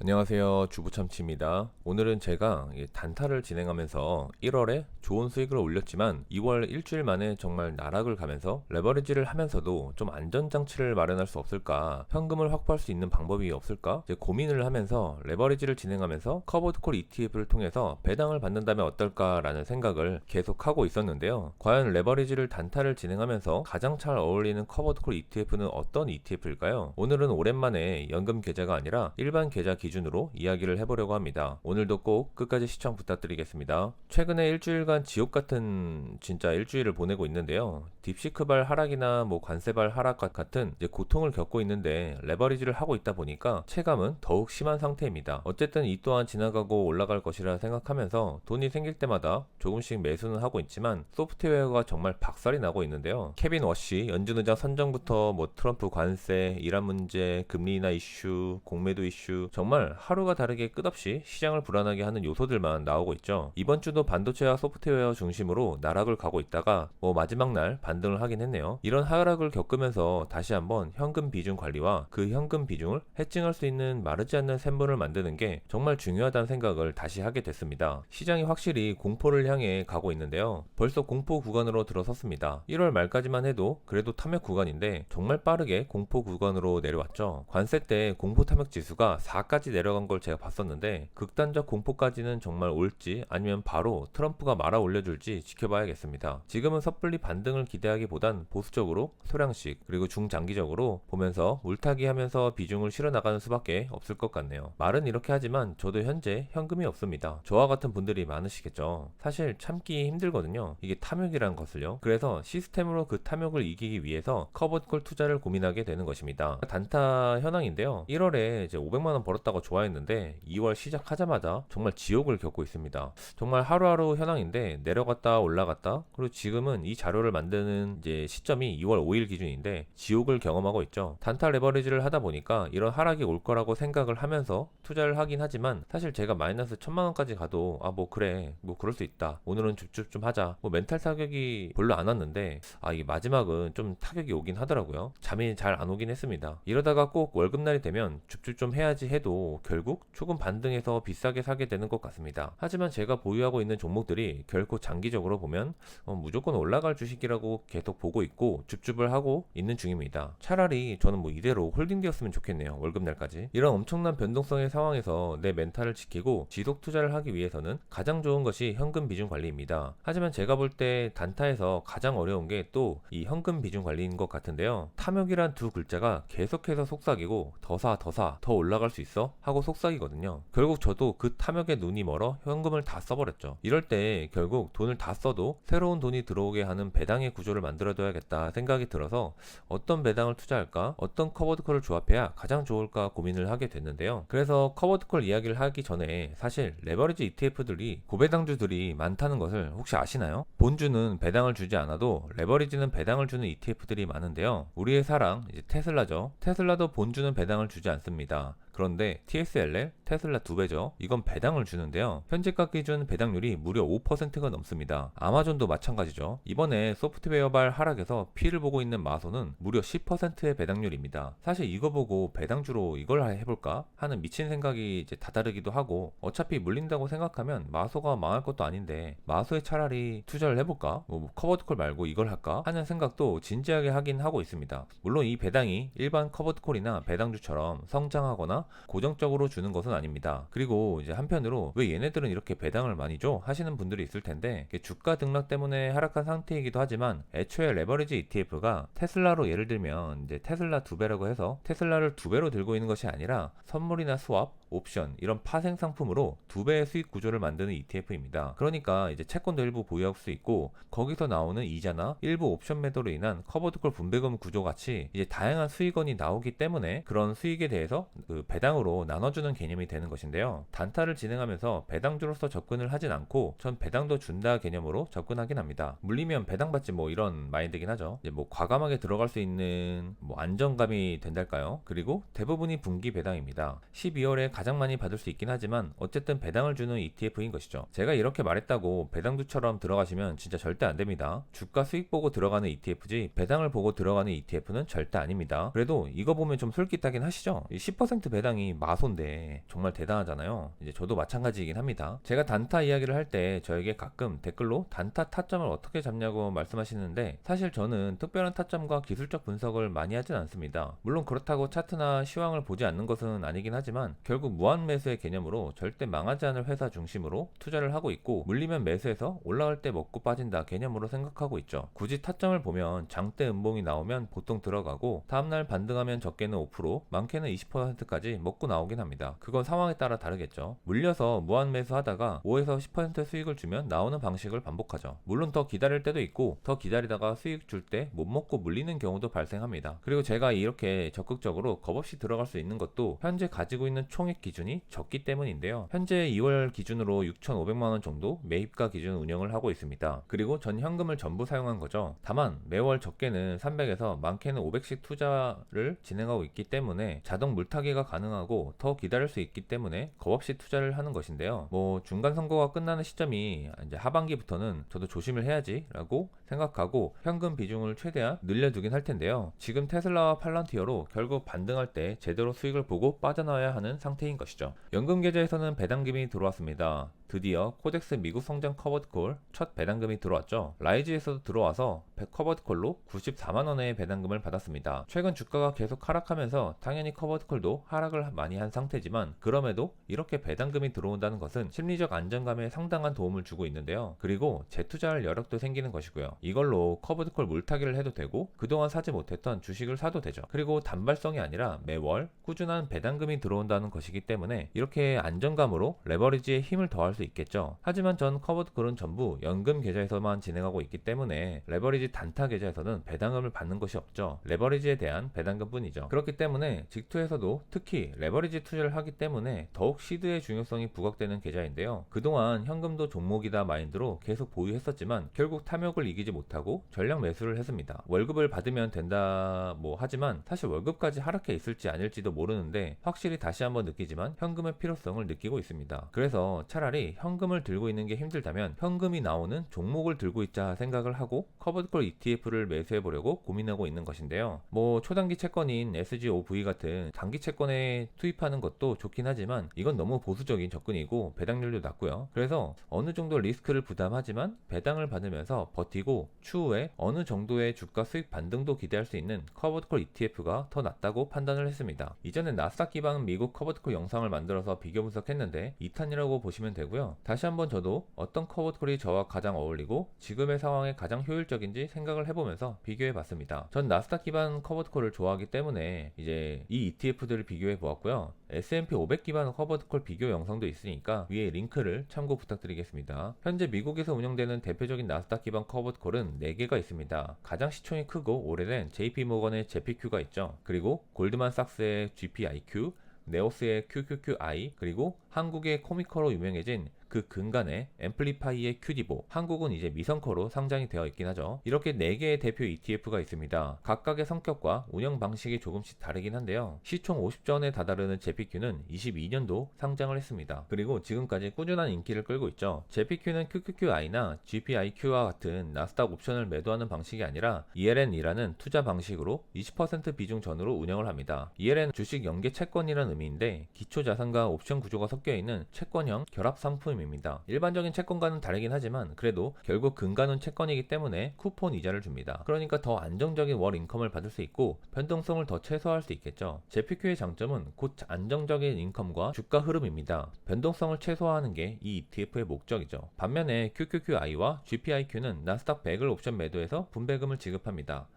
안녕하세요. 주부참치입니다. 오늘은 제가 단타를 진행하면서 1월에 좋은 수익을 올렸지만 2월 일주일 만에 정말 나락을 가면서 레버리지를 하면서도 좀 안전장치를 마련할 수 없을까, 현금을 확보할 수 있는 방법이 없을까 이제 고민을 하면서 레버리지를 진행하면서 커버드콜 ETF를 통해서 배당을 받는다면 어떨까라는 생각을 계속하고 있었는데요. 과연 레버리지를 단타를 진행하면서 가장 잘 어울리는 커버드콜 ETF는 어떤 ETF일까요? 오늘은 오랜만에 연금 계좌가 아니라 일반 계좌 기준으로 이야기를 해보려고 합니다. 오늘도 꼭 끝까지 시청 부탁드리겠습니다. 최근에 일주일간 지옥 같은 진짜 일주일을 보내고 있는데요. 딥시크발 하락이나 관세발 하락 같은 이제 고통을 겪고 있는데 레버리지를 하고 있다 보니까 체감은 더욱 심한 상태입니다. 어쨌든 이 또한 지나가고 올라갈 것이라 생각하면서 돈이 생길 때마다 조금씩 매수는 하고 있지만 소프트웨어가 정말 박살이 나고 있는데요. 케빈 워시 연준의장 선정부터 트럼프 관세, 이란 문제, 금리 인하 이슈, 공매도 이슈, 정말 하루가 다르게 끝없이 시장을 불안하게 하는 요소들만 나오고 있죠. 이번 주도 반도체와 소프트웨어 중심으로 나락을 가고 있다가 마지막 날 반등을 하긴 했네요. 이런 하락을 겪으면서 다시 한번 현금 비중 관리와 그 현금 비중을 해칭할 수 있는 마르지 않는 샘물을 만드는 게 정말 중요하다는 생각을 다시 하게 됐습니다. 시장이 확실히 공포를 향해 가고 있는데요. 벌써 공포 구간으로 들어섰습니다. 1월 말까지만 해도 그래도 탐욕 구간인데 정말 빠르게 공포 구간으로 내려왔죠. 관세 때 공포 탐욕 지수가 4까지 내려간 걸 제가 봤었는데 극단적 공포까지는 정말 올지 아니면 바로 트럼프가 말아 올려줄지 지켜봐야겠습니다. 지금은 섣불리 반등을 기대하기보단 보수적으로 소량씩 그리고 중장기적으로 보면서 물타기 하면서 비중을 실어나가는 수밖에 없을 것 같네요. 말은 이렇게 하지만 저도 현재 현금이 없습니다. 저와 같은 분들이 많으시겠죠. 사실 참기 힘들거든요. 이게 탐욕이라는 것을요. 그래서 시스템으로 그 탐욕을 이기기 위해서 커버콜 투자를 고민하게 되는 것입니다. 단타 현황인데요. 1월에 이제 500만원 벌었다고 좋아했는데 2월 시작하자마자 정말 지옥을 겪고 있습니다. 정말 하루하루 현황인데 내려갔다 올라갔다, 그리고 지금은 이 자료를 만드는 이제 시점이 2월 5일 기준인데 지옥을 경험하고 있죠. 단타 레버리지를 하다 보니까 이런 하락이 올 거라고 생각을 하면서 투자를 하긴 하지만 사실 제가 마이너스 1000만원까지 가도 그래 그럴 수 있다, 오늘은 줍줍 좀 하자, 멘탈 타격이 별로 안 왔는데 이게 마지막은 좀 타격이 오긴 하더라고요. 잠이 잘 안 오긴 했습니다. 이러다가 꼭 월급날이 되면 줍줍 좀 해야지 해도 결국 조금 반등해서 비싸게 사게 되는 것 같습니다. 하지만 제가 보유하고 있는 종목들이 결코 장기적으로 보면 무조건 올라갈 주식이라고 계속 보고 있고 줍줍을 하고 있는 중입니다. 차라리 저는 이대로 홀딩되었으면 좋겠네요. 월급날까지. 이런 엄청난 변동성의 상황에서 내 멘탈을 지키고 지속 투자를 하기 위해서는 가장 좋은 것이 현금 비중 관리입니다. 하지만 제가 볼 때 단타에서 가장 어려운 게 또 이 현금 비중 관리인 것 같은데요. 탐욕이란 두 글자가 계속해서 속삭이고 더 사 더 올라갈 수 있어 하고 속삭이거든요. 결국 저도 그 탐욕에 눈이 멀어 현금을 다 써버렸죠. 이럴 때 결국 돈을 다 써도 새로운 돈이 들어오게 하는 배당의 구조를 만들어둬야겠다 생각이 들어서 어떤 배당을 투자할까, 어떤 커버드콜을 조합해야 가장 좋을까 고민을 하게 됐는데요. 그래서 커버드콜 이야기를 하기 전에 사실 레버리지 ETF들이 고배당주들이 많다는 것을 혹시 아시나요? 본주는 배당을 주지 않아도 레버리지는 배당을 주는 ETF들이 많은데요. 우리의 사랑 이제 테슬라죠. 테슬라도 본주는 배당을 주지 않습니다. 그런데 TSLL, 테슬라 2배죠. 이건 배당을 주는데요. 현재가 기준 배당률이 무려 5%가 넘습니다. 아마존도 마찬가지죠. 이번에 소프트웨어발 하락에서 피를 보고 있는 마소는 무려 10%의 배당률입니다. 사실 이거 보고 배당주로 이걸 해볼까 하는 미친 생각이 이제 다다르기도 하고, 어차피 물린다고 생각하면 마소가 망할 것도 아닌데 마소에 차라리 투자를 해볼까? 커버드콜 말고 이걸 할까? 하는 생각도 진지하게 하긴 하고 있습니다. 물론 이 배당이 일반 커버드콜이나 배당주처럼 성장하거나 고정적으로 주는 것은 아닙니다. 그리고 이제 한편으로 왜 얘네들은 이렇게 배당을 많이 줘? 하시는 분들이 있을 텐데, 주가 등락 때문에 하락한 상태이기도 하지만 애초에 레버리지 ETF가 테슬라로 예를 들면 이제 테슬라 2배라고 해서 테슬라를 2배로 들고 있는 것이 아니라 선물이나 스왑, 옵션 이런 파생 상품으로 2배의 수익 구조를 만드는 ETF입니다. 그러니까 이제 채권도 일부 보유할 수 있고 거기서 나오는 이자나 일부 옵션 매도로 인한 커버드콜 분배금 구조 같이 이제 다양한 수익원이 나오기 때문에 그런 수익에 대해서 그 배당으로 나눠주는 개념이 되는 것인데요. 단타를 진행하면서 배당주로서 접근을 하진 않고 전 배당도 준다 개념으로 접근하긴 합니다. 물리면 배당받지 이런 마인드긴 하죠. 이제 과감하게 들어갈 수 있는 안정감이 된달까요? 그리고 대부분이 분기 배당입니다. 12월에 가장 많이 받을 수 있긴 하지만 어쨌든 배당을 주는 ETF인 것이죠. 제가 이렇게 말했다고 배당주처럼 들어가시면 진짜 절대 안 됩니다. 주가 수익 보고 들어가는 ETF지 배당을 보고 들어가는 ETF는 절대 아닙니다. 그래도 이거 보면 좀 솔깃하긴 하시죠? 10% 배당이 마소인데 정말 대단하잖아요. 이제 저도 마찬가지이긴 합니다. 제가 단타 이야기를 할 때 저에게 가끔 댓글로 단타 타점을 어떻게 잡냐고 말씀하시는데, 사실 저는 특별한 타점과 기술적 분석을 많이 하진 않습니다. 물론 그렇다고 차트나 시황을 보지 않는 것은 아니긴 하지만 결국 무한 매수의 개념으로 절대 망하지 않을 회사 중심으로 투자를 하고 있고, 물리면 매수해서 올라갈 때 먹고 빠진다 개념으로 생각하고 있죠. 굳이 타점을 보면 장대 음봉이 나오면 보통 들어가고, 다음날 반등하면 적게는 5%, 많게는 20%까지 먹고 나오긴 합니다. 그건 상황에 따라 다르겠죠. 물려서 무한 매수하다가 5에서 10% 수익을 주면 나오는 방식을 반복하죠. 물론 더 기다릴 때도 있고, 더 기다리다가 수익 줄 때 못 먹고 물리는 경우도 발생합니다. 그리고 제가 이렇게 적극적으로 겁없이 들어갈 수 있는 것도 현재 가지고 있는 총액 기준이 적기 때문인데요. 현재 2월 기준으로 6,500만원 정도 매입가 기준 운영을 하고 있습니다. 그리고 전 현금을 전부 사용한 거죠. 다만 매월 적게는 300에서 많게는 500씩 투자를 진행하고 있기 때문에 자동 물타기가 가능하고 더 기다릴 수 있기 때문에 겁없이 투자를 하는 것인데요. 뭐 중간 선거가 끝나는 시점이 이제 하반기부터는 저도 조심을 해야지 라고 생각하고 현금 비중을 최대한 늘려두긴 할 텐데요. 지금 테슬라와 팔란티어로 결국 반등할 때 제대로 수익을 보고 빠져나와야 하는 상태인 것이죠. 연금 계좌에서는 배당금이 들어왔습니다. 드디어 코덱스 미국 성장 커버드콜 첫 배당금이 들어왔죠. 라이즈에서도 들어와서 커버드콜로 94만원의 배당금을 받았습니다. 최근 주가가 계속 하락하면서 당연히 커버드콜도 하락을 많이 한 상태지만, 그럼에도 이렇게 배당금이 들어온다는 것은 심리적 안정감에 상당한 도움을 주고 있는데요. 그리고 재투자할 여력도 생기는 것이고요. 이걸로 커버드콜 물타기를 해도 되고 그동안 사지 못했던 주식을 사도 되죠. 그리고 단발성이 아니라 매월 꾸준한 배당금이 들어온다는 것이기 때문에 이렇게 안정감으로 레버리지에 힘을 더할 수 있겠죠. 하지만 전 커버드콜은 전부 연금 계좌에서만 진행하고 있기 때문에 레버리지 단타 계좌에서는 배당금을 받는 것이 없죠. 레버리지에 대한 배당금 뿐이죠. 그렇기 때문에 직투에서도 특히 레버리지 투자를 하기 때문에 더욱 시드의 중요성이 부각되는 계좌인데요. 그동안 현금도 종목이다 마인드로 계속 보유했었지만 결국 탐욕을 이기지 못하고 전량 매수를 했습니다. 월급을 받으면 된다 하지만 사실 월급까지 하락해 있을지 아닐지도 모르는데 확실히 다시 한번 느끼지만 현금의 필요성을 느끼고 있습니다. 그래서 차라리 현금을 들고 있는 게 힘들다면 현금이 나오는 종목을 들고 있자 생각을 하고 커버드콜 ETF를 매수해 보려고 고민하고 있는 것인데요. 초단기 채권인 SGOV 같은 단기 채권에 투입하는 것도 좋긴 하지만 이건 너무 보수적인 접근이고 배당률도 낮고요. 그래서 어느 정도 리스크를 부담하지만 배당을 받으면서 버티고 추후에 어느 정도의 주가 수익 반등도 기대할 수 있는 커버드콜 ETF가 더 낫다고 판단을 했습니다. 이전에 나스닥 기반 미국 커버드콜 영상을 만들어서 비교 분석했는데 2탄이라고 보시면 되고요. 다시 한번 저도 어떤 커버드콜이 저와 가장 어울리고 지금의 상황에 가장 효율적인지 생각을 해보면서 비교해 봤습니다. 전 나스닥 기반 커버드콜을 좋아하기 때문에 이제 이 ETF들을 비교해 보았고요. S&P 500 기반 커버드콜 비교 영상도 있으니까 위에 링크를 참고 부탁드리겠습니다. 현재 미국에서 운영되는 대표적인 나스닥 기반 커버드콜은 4개가 있습니다. 가장 시총이 크고 오래된 JP모건의 JPQ가 있죠. 그리고 골드만삭스의 GPIQ, 네오스의 QQQI, 그리고 한국의 코미커로 유명해진 그 근간에 앰플리파이의 큐디보, 한국은 이제 미성커로 상장이 되어 있긴 하죠. 이렇게 4개의 대표 ETF가 있습니다. 각각의 성격과 운영 방식이 조금씩 다르긴 한데요. 시총 50조 원에 다다르는 JPQ는 22년도 상장을 했습니다. 그리고 지금까지 꾸준한 인기를 끌고 있죠. JPQ는 QQQI나 GPIQ와 같은 나스닥 옵션을 매도하는 방식이 아니라 ELN이라는 투자 방식으로 20% 비중 전후로 운영을 합니다. ELN 주식 연계 채권이라는 의미인데 기초자산과 옵션 구조가 섞여 있는 채권형 결합 상품 입니다. 일반적인 채권과는 다르긴 하지만 그래도 결국 근간은 채권이기 때문에 쿠폰 이자를 줍니다. 그러니까 더 안정적인 월 인컴을 받을 수 있고 변동성을 더 최소화할 수 있겠죠. JPQ의 장점은 곧 안정적인 인컴과 주가 흐름입니다. 변동성을 최소화하는 게 이 ETF의 목적이죠. 반면에 QQQI와 GPIQ는 나스닥 100을 옵션 매도해서 분배금을 지급합니다.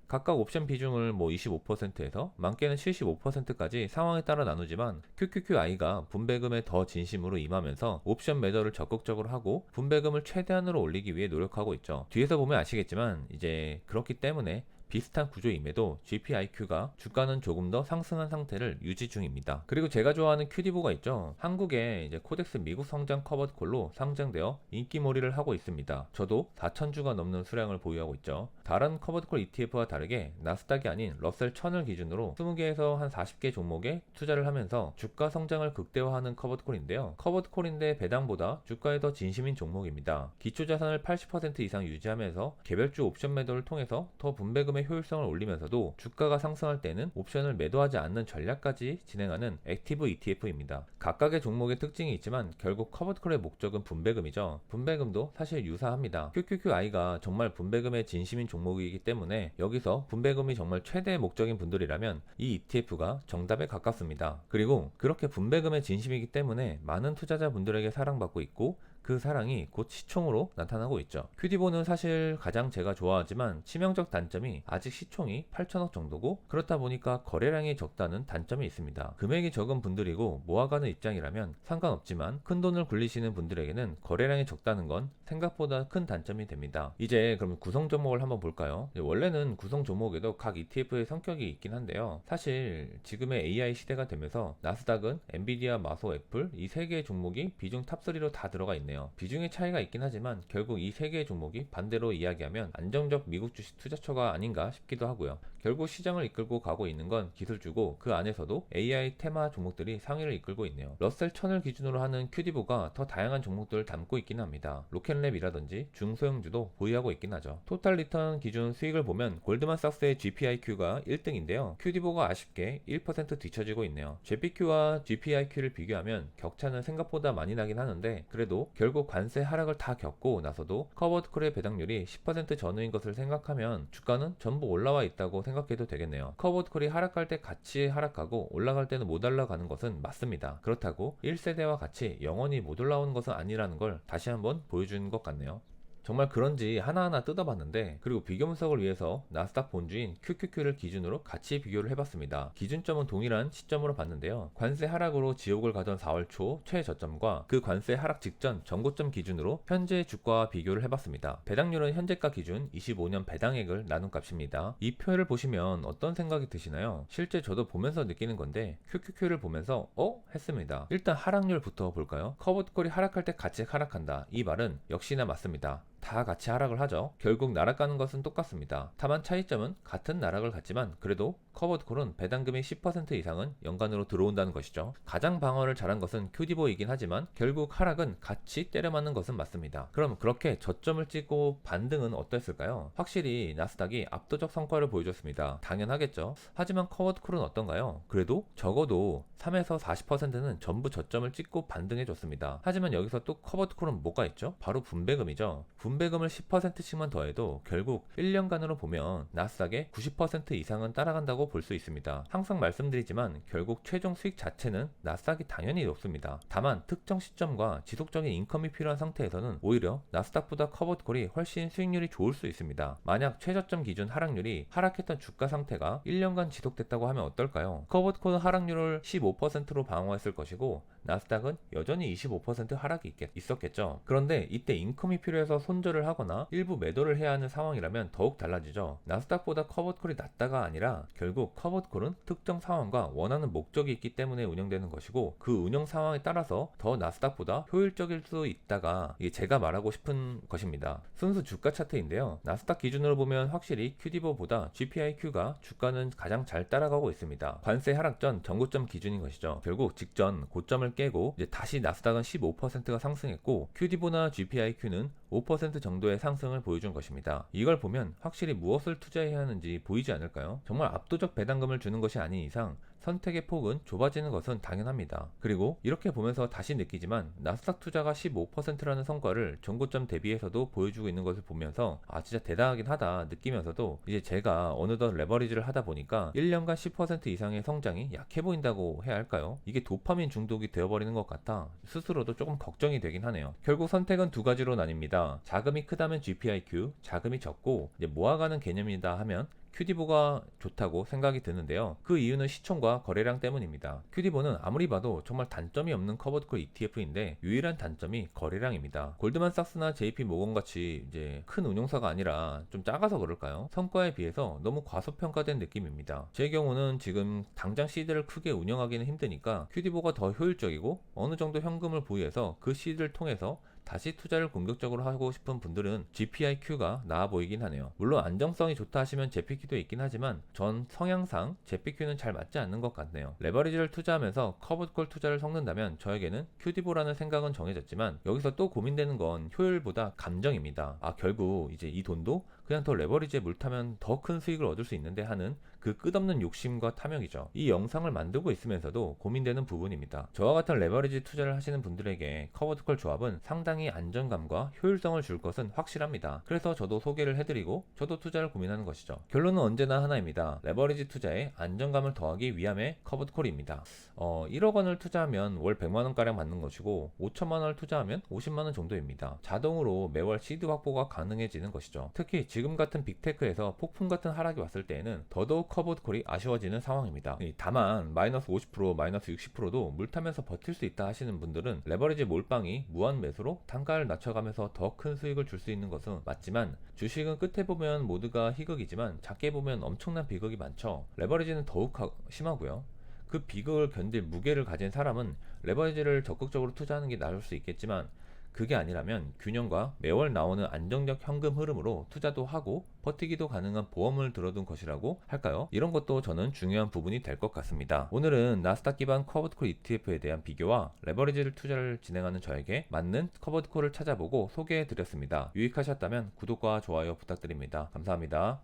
각각 옵션 비중을 25%에서 많게는 75%까지 상황에 따라 나누지만 QQQI가 분배금에 더 진심으로 임하면서 옵션 매도를 적극적으로 하고 분배금을 최대한으로 올리기 위해 노력하고 있죠. 뒤에서 보면 아시겠지만 이제 그렇기 때문에 비슷한 구조임에도 GPIQ가 주가는 조금 더 상승한 상태를 유지 중입니다. 그리고 제가 좋아하는 큐디보가 있죠. 한국에 이제 코덱스 미국 성장 커버콜로 상장되어 인기몰이를 하고 있습니다. 저도 4,000주가 넘는 수량을 보유하고 있죠. 다른 커버콜 ETF와 다르게 나스닥이 아닌 러셀 1000을 기준으로 20개에서 한 40개 종목에 투자를 하면서 주가 성장을 극대화하는 커버콜인데요. 커버콜인데 배당보다 주가에 더 진심인 종목입니다. 기초자산을 80% 이상 유지하면서 개별주 옵션 매도를 통해서 더 분배금의 효율성을 올리면서도 주가가 상승할 때는 옵션을 매도하지 않는 전략까지 진행하는 액티브 ETF입니다. 각각의 종목의 특징이 있지만 결국 커버콜의 목적은 분배금이죠. 분배금도 사실 유사합니다. QQQI가 정말 분배금의 진심인 종목이기 때문에 여기서 분배금이 정말 최대의 목적인 분들이라면 이 ETF가 정답에 가깝습니다. 그리고 그렇게 분배금의 진심이기 때문에 많은 투자자분들에게 사랑받고 있고 그 사랑이 곧 시총으로 나타나고 있죠. 큐디보는 사실 가장 제가 좋아하지만 치명적 단점이 아직 시총이 8천억 정도고 그렇다 보니까 거래량이 적다는 단점이 있습니다. 금액이 적은 분들이고 모아가는 입장이라면 상관없지만 큰 돈을 굴리시는 분들에게는 거래량이 적다는 건 생각보다 큰 단점이 됩니다. 이제 그럼 구성 종목을 한번 볼까요? 원래는 구성 종목에도 각 ETF의 성격이 있긴 한데요. 사실 지금의 AI 시대가 되면서 나스닥은 엔비디아, 마소, 애플 이 세 개의 종목이 비중 탑3로 다 들어가 있네요. 비중의 차이가 있긴 하지만 결국 이 세 개의 종목이 반대로 이야기하면 안정적 미국 주식 투자처가 아닌가 싶기도 하고요. 결국 시장을 이끌고 가고 있는 건 기술주고 그 안에서도 AI 테마 종목들이 상위를 이끌고 있네요. 러셀 1000을 기준으로 하는 큐디보가 더 다양한 종목들을 담고 있긴 합니다. 로켓랩이라든지 중소형주도 보유하고 있긴 하죠. 토탈 리턴 기준 수익을 보면 골드만삭스의 GPIQ가 1등인데요. 큐디보가 아쉽게 1% 뒤처지고 있네요. JPQ와 GPIQ를 비교하면 격차는 생각보다 많이 나긴 하는데 그래도 결국 관세 하락을 다 겪고 나서도 커버드콜의 배당률이 10% 전후인 것을 생각하면 주가는 전부 올라와 있다고 생각해도 되겠네요. 커버드콜이 하락할 때 같이 하락하고 올라갈 때는 못 올라가는 것은 맞습니다. 그렇다고 1세대와 같이 영원히 못 올라오는 것은 아니라는 걸 다시 한번 보여주는 것 같네요. 정말 그런지 하나하나 뜯어봤는데 그리고 비교 분석을 위해서 나스닥 본주인 QQQ를 기준으로 같이 비교를 해봤습니다. 기준점은 동일한 시점으로 봤는데요. 관세 하락으로 지옥을 가던 4월 초 최저점과 그 관세 하락 직전 전고점 기준으로 현재 주가와 비교를 해봤습니다. 배당률은 현재가 기준 25년 배당액을 나눈 값입니다. 이 표를 보시면 어떤 생각이 드시나요? 실제 저도 보면서 느끼는 건데 QQQ를 보면서 했습니다. 일단 하락률부터 볼까요? 커버콜이 하락할 때 같이 하락한다. 이 말은 역시나 맞습니다. 다 같이 하락을 하죠. 결국 날아가는 것은 똑같습니다. 다만 차이점은 같은 나락을 갖지만 그래도 커버드콜은 배당금의 10% 이상은 연간으로 들어온다는 것이죠. 가장 방어를 잘한 것은 큐디보이긴 하지만 결국 하락은 같이 때려맞는 것은 맞습니다. 그럼 그렇게 저점을 찍고 반등은 어땠을까요? 확실히 나스닥이 압도적 성과를 보여줬습니다. 당연하겠죠. 하지만 커버드콜은 어떤가요? 그래도 적어도 3에서 40%는 전부 저점을 찍고 반등해줬습니다. 하지만 여기서 또 커버드콜은 뭐가 있죠? 바로 분배금이죠. 분배금을 10%씩만 더해도 결국 1년간으로 보면 나스닥의 90% 이상은 따라간다고 볼 수 있습니다. 항상 말씀드리지만 결국 최종 수익 자체는 나스닥이 당연히 높습니다. 다만 특정 시점과 지속적인 인컴이 필요한 상태에서는 오히려 나스닥보다 커버콜이 훨씬 수익률이 좋을 수 있습니다. 만약 최저점 기준 하락률이 하락했던 주가 상태가 1년간 지속됐다고 하면 어떨까요? 커버콜은 하락률을 15%로 방어했을 것이고 나스닥은 여전히 25% 하락이 있었겠죠. 그런데 이때 인컴이 필요해서 손절을 하거나 일부 매도를 해야 하는 상황이라면 더욱 달라지죠. 나스닥보다 커버콜이 낮다가 아니라 결국 커버콜은 특정 상황과 원하는 목적이 있기 때문에 운영되는 것이고 그 운영 상황에 따라서 더 나스닥보다 효율적일 수 있다가 이게 제가 말하고 싶은 것입니다. 순수 주가 차트인데요. 나스닥 기준으로 보면 확실히 큐디보보다 GPIQ가 주가는 가장 잘 따라가고 있습니다. 관세 하락 전 전고점 기준인 것이죠. 결국 직전 고점을 깨고 이제 다시 나스닥은 15%가 상승했고 큐디보나 GPIQ는 5% 정도의 상승을 보여준 것입니다. 이걸 보면 확실히 무엇을 투자해야 하는지 보이지 않을까요? 정말 압도적 배당금을 주는 것이 아닌 이상 선택의 폭은 좁아지는 것은 당연합니다. 그리고 이렇게 보면서 다시 느끼지만 나스닥 투자가 15%라는 성과를 전고점 대비해서도 보여주고 있는 것을 보면서 진짜 대단하긴 하다 느끼면서도 이제 제가 어느덧 레버리지를 하다 보니까 1년간 10% 이상의 성장이 약해 보인다고 해야 할까요? 이게 도파민 중독이 되어버리는 것 같아 스스로도 조금 걱정이 되긴 하네요. 결국 선택은 두 가지로 나뉩니다. 자금이 크다면 GPIQ, 자금이 적고 이제 모아가는 개념이다 하면 큐디보가 좋다고 생각이 드는데요. 그 이유는 시총과 거래량 때문입니다. 큐디보는 아무리 봐도 정말 단점이 없는 커버드콜 ETF인데 유일한 단점이 거래량입니다. 골드만삭스나 JP 모건 같이 이제 큰 운용사가 아니라 좀 작아서 그럴까요? 성과에 비해서 너무 과소평가된 느낌입니다. 제 경우는 지금 당장 시드를 크게 운영하기는 힘드니까 큐디보가 더 효율적이고 어느 정도 현금을 보유해서 그 시드를 통해서 다시 투자를 공격적으로 하고 싶은 분들은 GPIQ가 나아 보이긴 하네요. 물론 안정성이 좋다 하시면 JPQ도 있긴 하지만 전 성향상 JPQ는 잘 맞지 않는 것 같네요. 레버리지를 투자하면서 커버콜 투자를 섞는다면 저에게는 큐디보라는 생각은 정해졌지만 여기서 또 고민되는 건 효율보다 감정입니다. 결국 이제 이 돈도 그냥 더 레버리지에 물타면 더 큰 수익을 얻을 수 있는데 하는 그 끝없는 욕심과 탐욕이죠. 이 영상을 만들고 있으면서도 고민되는 부분입니다. 저와 같은 레버리지 투자를 하시는 분들에게 커버드콜 조합은 상당히 안정감과 효율성을 줄 것은 확실합니다. 그래서 저도 소개를 해드리고 저도 투자를 고민하는 것이죠. 결론은 언제나 하나입니다. 레버리지 투자에 안정감을 더하기 위함의 커버드콜입니다. 1억 원을 투자하면 월 100만 원가량 받는 것이고 5천만 원을 투자하면 50만 원 정도입니다. 자동으로 매월 시드 확보가 가능해지는 것이죠. 특히 지금 같은 빅테크에서 폭풍 같은 하락이 왔을 때에는 더더욱 커버드콜이 아쉬워지는 상황입니다. 다만 마이너스 50%, 마이너스 60%도 물타면서 버틸 수 있다 하시는 분들은 레버리지 몰빵이 무한 매수로 단가를 낮춰가면서 더 큰 수익을 줄 수 있는 것은 맞지만 주식은 끝에 보면 모두가 희극이지만 작게 보면 엄청난 비극이 많죠. 레버리지는 더욱 심하고요. 그 비극을 견딜 무게를 가진 사람은 레버리지를 적극적으로 투자하는 게 나을 수 있겠지만 그게 아니라면 균형과 매월 나오는 안정적 현금 흐름으로 투자도 하고 버티기도 가능한 보험을 들어둔 것이라고 할까요? 이런 것도 저는 중요한 부분이 될 것 같습니다. 오늘은 나스닥 기반 커버드콜 ETF에 대한 비교와 레버리지 투자를 진행하는 저에게 맞는 커버드콜을 찾아보고 소개해 드렸습니다. 유익하셨다면 구독과 좋아요 부탁드립니다. 감사합니다.